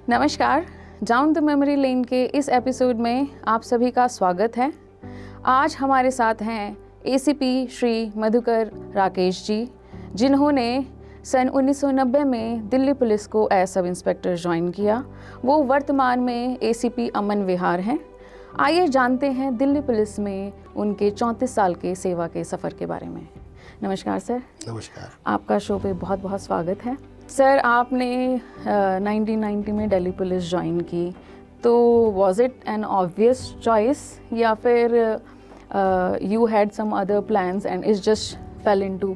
नमस्कार, down the memory lane के इस एपिसोड में आप सभी का स्वागत है। आज हमारे साथ हैं एसीपी श्री मधुकर राकेश जी, जिन्होंने सन 1990 में दिल्ली पुलिस को एज सब इंस्पेक्टर ज्वाइन किया। वो वर्तमान में एसीपी अमन विहार हैं। आइए जानते हैं दिल्ली पुलिस में उनके 34 साल के सेवा के सफ़र के बारे में। नमस्कार सर। नमस्कार। आपका शो पे बहुत बहुत स्वागत है। सर, आपने 1990 में दिल्ली पुलिस ज्वाइन की, तो was it an obvious choice या फिर you had some other plans and it's just fell into?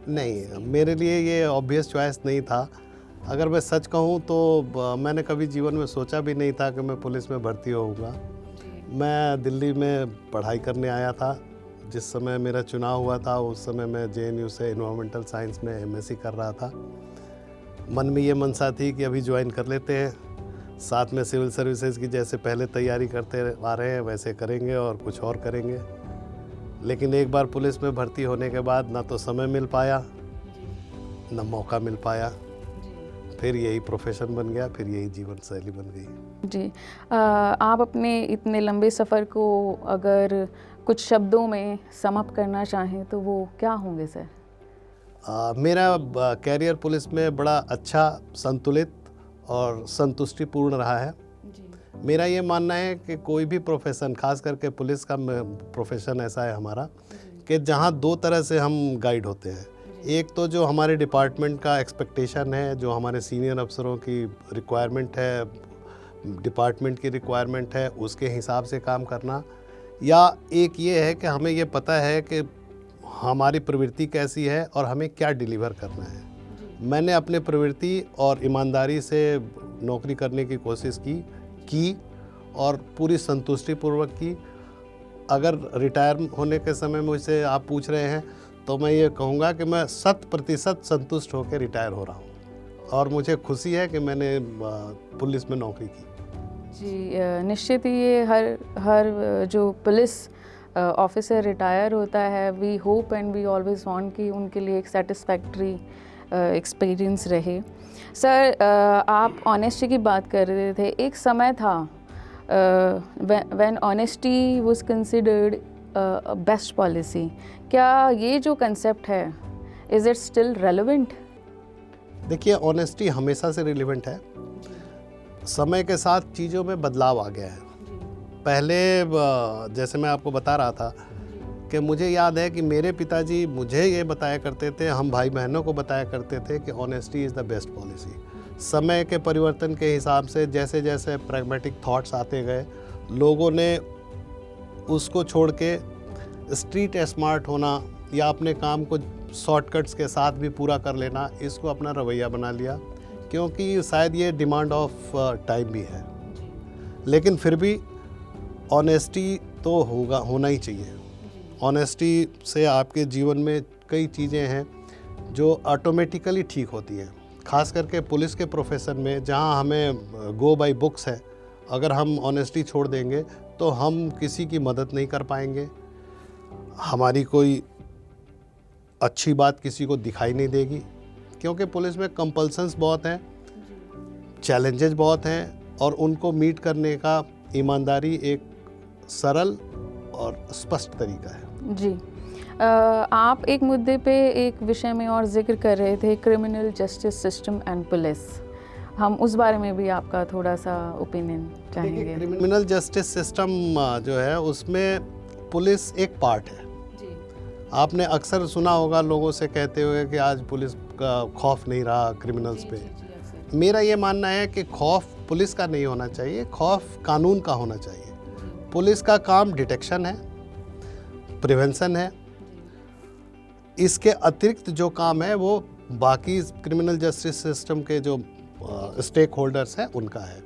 नहीं, मेरे लिए ये ऑब्वियस चॉइस नहीं था। अगर मैं सच कहूँ तो मैंने कभी जीवन में सोचा भी नहीं था कि मैं पुलिस में भर्ती होऊंगा। मैं दिल्ली में पढ़ाई करने आया था। जिस समय मेरा चुनाव हुआ था उस समय मैं JNU से एनवायरमेंटल साइंस में MSc कर रहा था। मन में ये मनसा थी कि अभी ज्वाइन कर लेते हैं, साथ में सिविल सर्विसेज की जैसे पहले तैयारी करते आ रहे हैं वैसे करेंगे और कुछ और करेंगे। लेकिन एक बार पुलिस में भर्ती होने के बाद ना तो समय मिल पाया ना मौका मिल पाया, फिर यही प्रोफेशन बन गया, फिर यही जीवन शैली बन गई। जी, आप अपने इतने लंबे सफ़र को अगर कुछ शब्दों में समअप करना चाहें तो वो क्या होंगे सर? मेरा कैरियर पुलिस में बड़ा अच्छा, संतुलित और संतुष्टिपूर्ण रहा है। मेरा ये मानना है कि कोई भी प्रोफेशन, खास करके पुलिस का प्रोफेशन ऐसा है हमारा कि जहाँ दो तरह से हम गाइड होते हैं। एक तो जो हमारे डिपार्टमेंट का एक्सपेक्टेशन है, जो हमारे सीनियर अफसरों की रिक्वायरमेंट है, डिपार्टमेंट की रिक्वायरमेंट है, उसके हिसाब से काम करना, या एक ये है कि हमें ये पता है कि हमारी प्रवृत्ति कैसी है और हमें क्या डिलीवर करना है। मैंने अपने प्रवृत्ति और ईमानदारी से नौकरी करने की कोशिश की और पूरी संतुष्टिपूर्वक की। अगर रिटायर होने के समय मुझसे आप पूछ रहे हैं तो मैं ये कहूँगा कि मैं 100% संतुष्ट होकर रिटायर हो रहा हूँ और मुझे खुशी है कि मैंने पुलिस में नौकरी की। जी, निश्चित ही ये हर जो पुलिस ऑफिसर रिटायर होता है, we hope and we always want कि उनके लिए एक सेटिस्फैक्ट्री एक्सपीरियंस रहे। सर, आप ऑनेस्टी की बात कर रहे थे। एक समय था when honesty was considered best policy. क्या ये जो कंसेप्ट है, इज इट स्टिल रेलेवेंट? देखिए, ऑनेस्टी हमेशा से रिलेवेंट है। समय के साथ चीज़ों में बदलाव आ गया है। पहले जैसे मैं आपको बता रहा था कि मुझे याद है कि मेरे पिताजी मुझे ये बताया करते थे, हम भाई बहनों को बताया करते थे कि honesty is the best policy. समय के परिवर्तन के हिसाब से जैसे जैसे प्रैग्मेटिक थॉट्स आते गए, लोगों ने उसको छोड़ के स्ट्रीट स्मार्ट होना या अपने काम को शॉर्टकट्स के साथ भी पूरा कर लेना, इसको अपना रवैया बना लिया, क्योंकि शायद ये डिमांड ऑफ टाइम भी है। लेकिन फिर भी ऑनेस्टी तो होना ही चाहिए। ऑनेस्टी से आपके जीवन में कई चीज़ें हैं जो ऑटोमेटिकली ठीक होती हैं। खास करके पुलिस के प्रोफेशन में जहां हमें गो बाय बुक्स है, अगर हम ऑनेस्टी छोड़ देंगे तो हम किसी की मदद नहीं कर पाएंगे, हमारी कोई अच्छी बात किसी को दिखाई नहीं देगी, क्योंकि पुलिस में कंपल्सन्स बहुत हैं, चैलेंजेस बहुत हैं और उनको मीट करने का ईमानदारी एक सरल और स्पष्ट तरीका है। जी, आप एक मुद्दे पे एक विषय में और जिक्र कर रहे थे, criminal justice system and police. हम उस बारे में भी आपका थोड़ा सा ओपिनियन चाहेंगे। क्रिमिनल जस्टिस सिस्टम जो है उसमें पुलिस एक पार्ट है। जी। आपने अक्सर सुना होगा लोगों से कहते हुए कि आज पुलिस का खौफ नहीं रहा क्रिमिनल्स पे। मेरा ये मानना है कि खौफ पुलिस का नहीं होना चाहिए, खौफ कानून का होना चाहिए। पुलिस का काम डिटेक्शन है, प्रिवेंशन है। इसके अतिरिक्त जो काम है वो बाकी क्रिमिनल जस्टिस सिस्टम के जो स्टेक होल्डर्स हैं उनका है।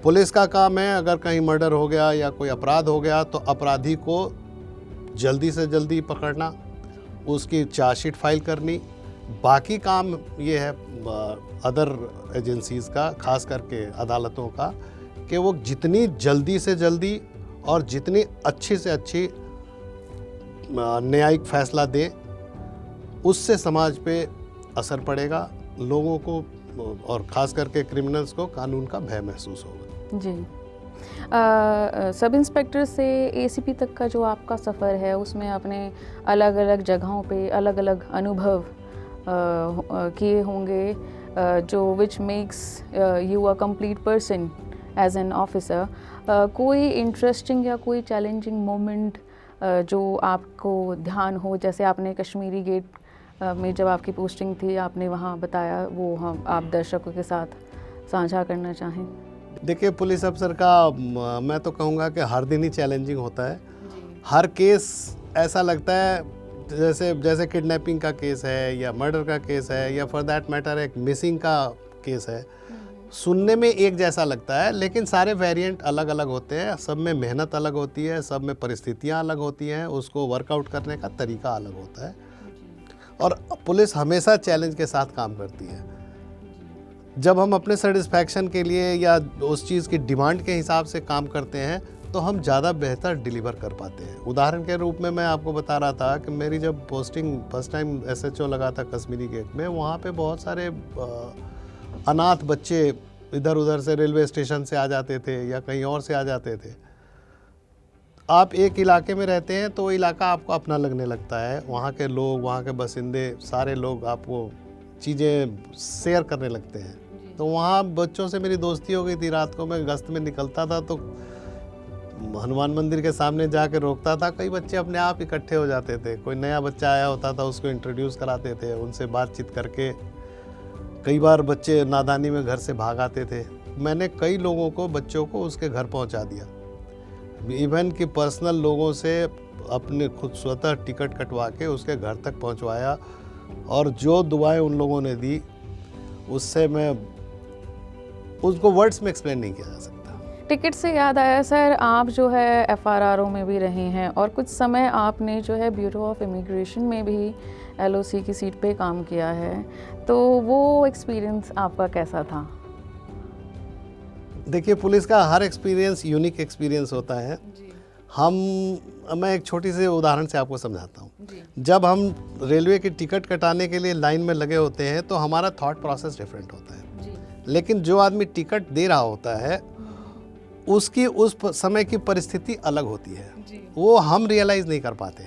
पुलिस का काम है, अगर कहीं मर्डर हो गया या कोई अपराध हो गया तो अपराधी को जल्दी से जल्दी पकड़ना, उसकी चार्जशीट फाइल करनी। बाकी काम ये है अदर एजेंसीज़ का, खास करके अदालतों का, कि वो जितनी जल्दी से जल्दी और जितनी अच्छी से अच्छी न्यायिक फैसला दे, उससे समाज पे असर पड़ेगा, लोगों को और ख़ास करके क्रिमिनल्स को कानून का भय महसूस होगा। जी। सब इंस्पेक्टर से एसीपी तक का जो आपका सफ़र है उसमें आपने अलग अलग जगहों पे अलग अलग अनुभव किए होंगे, जो which makes you a complete person as an officer. कोई इंटरेस्टिंग या कोई चैलेंजिंग मोमेंट जो आपको ध्यान हो, जैसे आपने कश्मीरी गेट में जब आपकी पोस्टिंग थी आपने वहाँ बताया, वो हम आप दर्शकों के साथ साझा करना चाहें? देखिए, पुलिस अफसर का मैं तो कहूँगा कि हर दिन ही चैलेंजिंग होता है। हर केस ऐसा लगता है जैसे जैसे किडनैपिंग का केस है या मर्डर का केस है या फॉर दैट मैटर एक मिसिंग का केस है, सुनने में एक जैसा लगता है लेकिन सारे वेरिएंट अलग अलग होते हैं। सब में मेहनत अलग होती है, सब में परिस्थितियाँ अलग होती हैं, उसको वर्कआउट करने का तरीका अलग होता है और पुलिस हमेशा चैलेंज के साथ काम करती है। जब हम अपने सेटिस्फैक्शन के लिए या उस चीज़ की डिमांड के हिसाब से काम करते हैं तो हम ज़्यादा बेहतर डिलीवर कर पाते हैं। उदाहरण के रूप में मैं आपको बता रहा था कि मेरी जब पोस्टिंग फर्स्ट टाइम एसएचओ लगा था कश्मीरी गेट में, वहाँ पे बहुत सारे अनाथ बच्चे इधर उधर से रेलवे स्टेशन से आ जाते थे या कहीं और से आ जाते थे। आप एक इलाके में रहते हैं तो वो इलाका आपको अपना लगने लगता है। वहाँ के लोग, वहाँ के बासिंदे, सारे लोग आपको चीज़ें शेयर करने लगते हैं। तो वहाँ बच्चों से मेरी दोस्ती हो गई थी। रात को मैं गश्त में निकलता था तो हनुमान मंदिर के सामने जाके रोकता था, कई बच्चे अपने आप इकट्ठे हो जाते थे। कोई नया बच्चा आया होता था, उसको इंट्रोड्यूस कराते थे, उनसे बातचीत करके कई बार बच्चे नादानी में घर से भाग आते थे। मैंने कई लोगों को, बच्चों को उसके घर पहुंचा दिया, इवन कि पर्सनल लोगों से अपने खुद स्वतः टिकट कटवा के उसके घर तक पहुंचवाया और जो दुआएं उन लोगों ने दी उससे मैं उसको वर्ड्स में एक्सप्लेन नहीं किया जा सकता। टिकट से याद आया सर, आप जो है एफआरआरओ में भी रहे हैं और कुछ समय आपने जो है ब्यूरो ऑफ इमिग्रेशन में भी एलओसी की सीट पे काम किया है, तो वो एक्सपीरियंस आपका कैसा था? देखिए, पुलिस का हर एक्सपीरियंस यूनिक एक्सपीरियंस होता है। मैं एक छोटी सी उदाहरण से आपको समझाता हूँ। जब हम रेलवे की टिकट कटाने के लिए लाइन में लगे होते हैं तो हमारा थॉट प्रोसेस डिफरेंट होता है, लेकिन जो आदमी टिकट दे रहा होता है उसकी उस समय की परिस्थिति अलग होती है, वो हम रियलाइज़ नहीं कर पाते।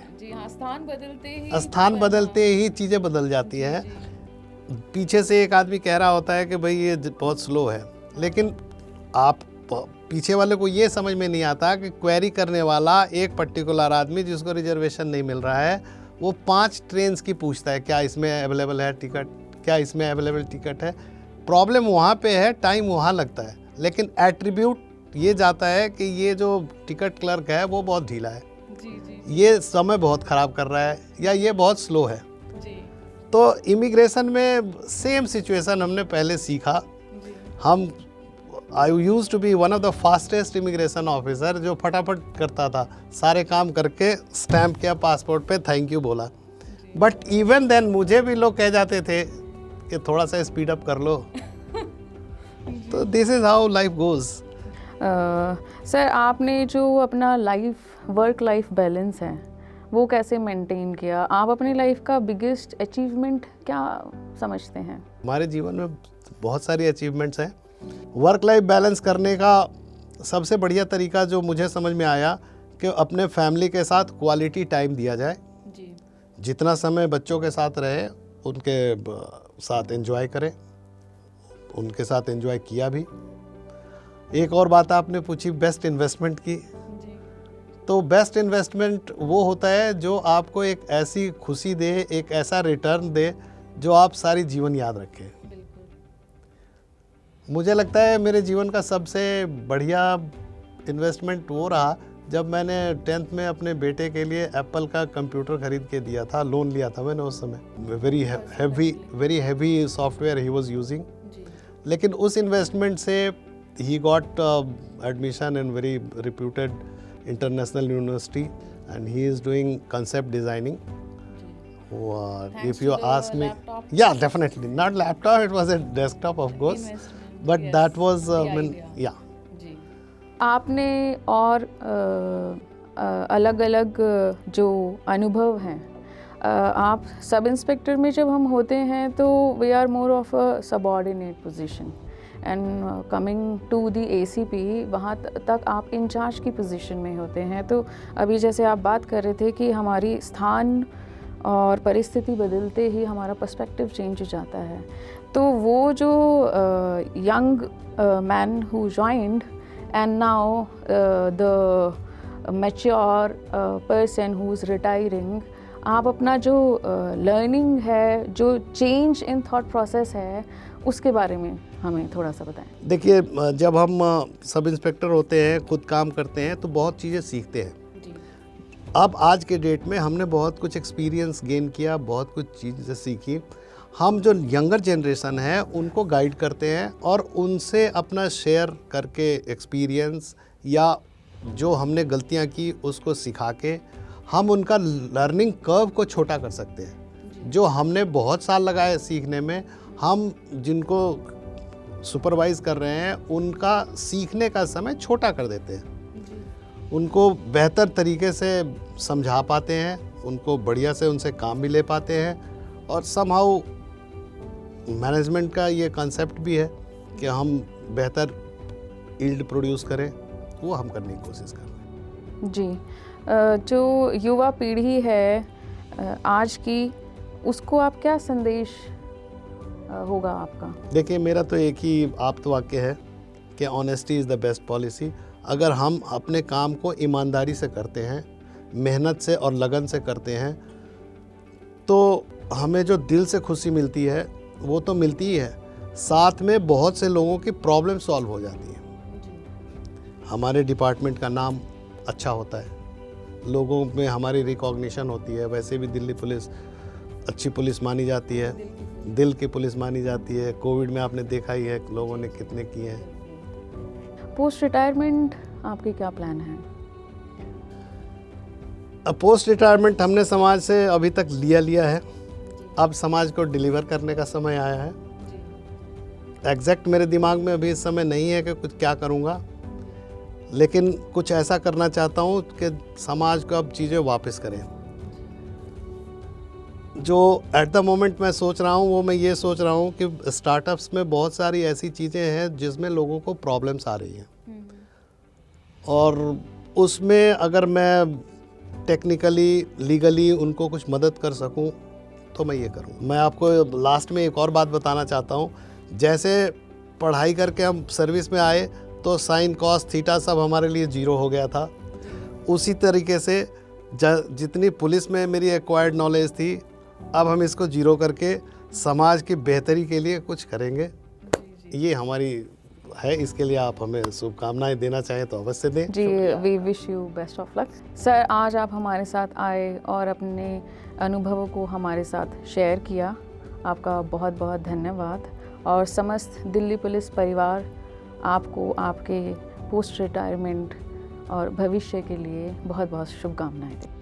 स्थान बदलते ही चीज़ें बदल जाती हैं। पीछे से एक आदमी कह रहा होता है कि भाई ये बहुत स्लो है, लेकिन आप पीछे वाले को ये समझ में नहीं आता कि क्वेरी करने वाला एक पर्टिकुलर आदमी जिसको रिजर्वेशन नहीं मिल रहा है, वो 5 ट्रेन्स की पूछता है, क्या इसमें अवेलेबल है टिकट, क्या इसमें अवेलेबल टिकट है। प्रॉब्लम वहाँ पे है, टाइम वहाँ लगता है, लेकिन एट्रीब्यूट ये जाता है कि ये जो टिकट क्लर्क है वो बहुत ढीला है, ये समय बहुत ख़राब कर रहा है या ये बहुत स्लो है। तो इमिग्रेशन में सेम सिचुएशन हमने पहले सीखा। हम I use to be one of the fastest immigration officer, जो फटाफट करता था, सारे काम करके स्टैम्प किया पासपोर्ट पे, थैंक यू बोला। बट इवन देन मुझे भी लोग कह जाते थे कि थोड़ा सा स्पीड अप कर लो। तो this is how life goes. Sir, आपने जो अपना वर्क लाइफ बैलेंस है वो कैसे मेंटेन किया? आप अपनी लाइफ का बिगेस्ट अचीवमेंट क्या समझते हैं? हमारे जीवन में बहुत सारी अचीवमेंट्स हैं। वर्क लाइफ बैलेंस करने का सबसे बढ़िया तरीका जो मुझे समझ में आया कि अपने फैमिली के साथ क्वालिटी टाइम दिया जाए। जितना समय बच्चों के साथ रहे उनके साथ एंजॉय करें, उनके साथ एंजॉय किया भी। एक और बात आपने पूछी बेस्ट इन्वेस्टमेंट की, तो बेस्ट इन्वेस्टमेंट वो होता है जो आपको एक ऐसी खुशी दे, एक ऐसा रिटर्न दे जो आप सारी जीवन याद रखें। मुझे लगता है मेरे जीवन का सबसे बढ़िया इन्वेस्टमेंट वो रहा जब मैंने 10th में अपने बेटे के लिए एप्पल का कंप्यूटर खरीद के दिया था। लोन लिया था मैंने उस समय, very heavy software he was using, लेकिन उस इन्वेस्टमेंट से he got admission in very reputed international university and he is doing concept designing. If you ask me, yeah, definitely not laptop, it was a desktop of course, but yes, that was yeah. आपने और अलग अलग जो अनुभव हैं आप sub inspector में जब हम होते हैं तो we are more of a subordinate position, and coming to the ACP वहाँ तक आप इंचार्ज की पोजीशन में होते हैं। तो अभी जैसे आप बात कर रहे थे कि हमारी स्थान और परिस्थिति बदलते ही हमारा पर्सपेक्टिव चेंज हो जाता है। तो वो जो young man who joined and now the mature person who is retiring, आप अपना जो लर्निंग है, जो चेंज इन थॉट प्रोसेस है, उसके बारे में हमें थोड़ा सा बताएं। देखिए, जब हम सब इंस्पेक्टर होते हैं, खुद काम करते हैं, तो बहुत चीज़ें सीखते हैं। अब आज के डेट में हमने बहुत कुछ एक्सपीरियंस गेन किया, बहुत कुछ चीज़ें सीखी। हम जो यंगर जनरेशन है उनको गाइड करते हैं और उनसे अपना शेयर करके एक्सपीरियंस या जो हमने गलतियां की उसको सिखा के हम उनका लर्निंग कर्व को छोटा कर सकते हैं। जो हमने बहुत साल लगाए सीखने में, हम जिनको सुपरवाइज़ कर रहे हैं उनका सीखने का समय छोटा कर देते हैं, उनको बेहतर तरीके से समझा पाते हैं, उनको बढ़िया से उनसे काम भी ले पाते हैं। और समहाउ मैनेजमेंट का ये कॉन्सेप्ट भी है कि हम बेहतर यील्ड प्रोड्यूस करें, वो हम करने की कोशिश कर रहे हैं। जी, जो युवा पीढ़ी है आज की, उसको आप क्या संदेश होगा आपका? देखिए, मेरा तो एक ही आप्त वाक्य है कि honesty is the best policy. अगर हम अपने काम को ईमानदारी से करते हैं, मेहनत से और लगन से करते हैं, तो हमें जो दिल से खुशी मिलती है वो तो मिलती ही है, साथ में बहुत से लोगों की प्रॉब्लम सॉल्व हो जाती है। हमारे डिपार्टमेंट का नाम अच्छा होता है, लोगों में हमारी रिकॉग्निशन होती है। वैसे भी दिल्ली पुलिस अच्छी पुलिस मानी जाती है, दिल की पुलिस मानी जाती है। कोविड में आपने देखा ही है लोगों ने कितने किए हैं। पोस्ट रिटायरमेंट आपके क्या प्लान हैं? पोस्ट रिटायरमेंट हमने समाज से अभी तक लिया है, अब समाज को डिलीवर करने का समय आया है। एग्जैक्ट मेरे दिमाग में अभी इस समय नहीं है कि कुछ क्या करूँगा, लेकिन कुछ ऐसा करना चाहता हूँ कि समाज को अब चीज़ें वापस करें। जो एट द मोमेंट मैं सोच रहा हूँ वो मैं ये सोच रहा हूँ कि स्टार्टअप्स में बहुत सारी ऐसी चीज़ें हैं जिसमें लोगों को प्रॉब्लम्स आ रही हैं, और उसमें अगर मैं टेक्निकली लीगली उनको कुछ मदद कर सकूं तो मैं ये करूं। मैं आपको लास्ट में एक और बात बताना चाहता हूं, जैसे पढ़ाई करके हम सर्विस में आए तो साइन कॉस थीटा सब हमारे लिए जीरो हो गया था, उसी तरीके से जितनी पुलिस में मेरी एक्वायर्ड नॉलेज थी, अब हम इसको जीरो करके समाज की बेहतरी के लिए कुछ करेंगे। ये हमारी है, इसके लिए आप हमें शुभकामनाएं देना चाहें तो अवश्य दें। जी, we wish you best of luck. Sir, आज आप हमारे साथ आए और अपने अनुभवों को हमारे साथ शेयर किया, आपका बहुत बहुत धन्यवाद। और समस्त दिल्ली पुलिस परिवार आपको आपके पोस्ट रिटायरमेंट और भविष्य के लिए बहुत बहुत शुभकामनाएं दें।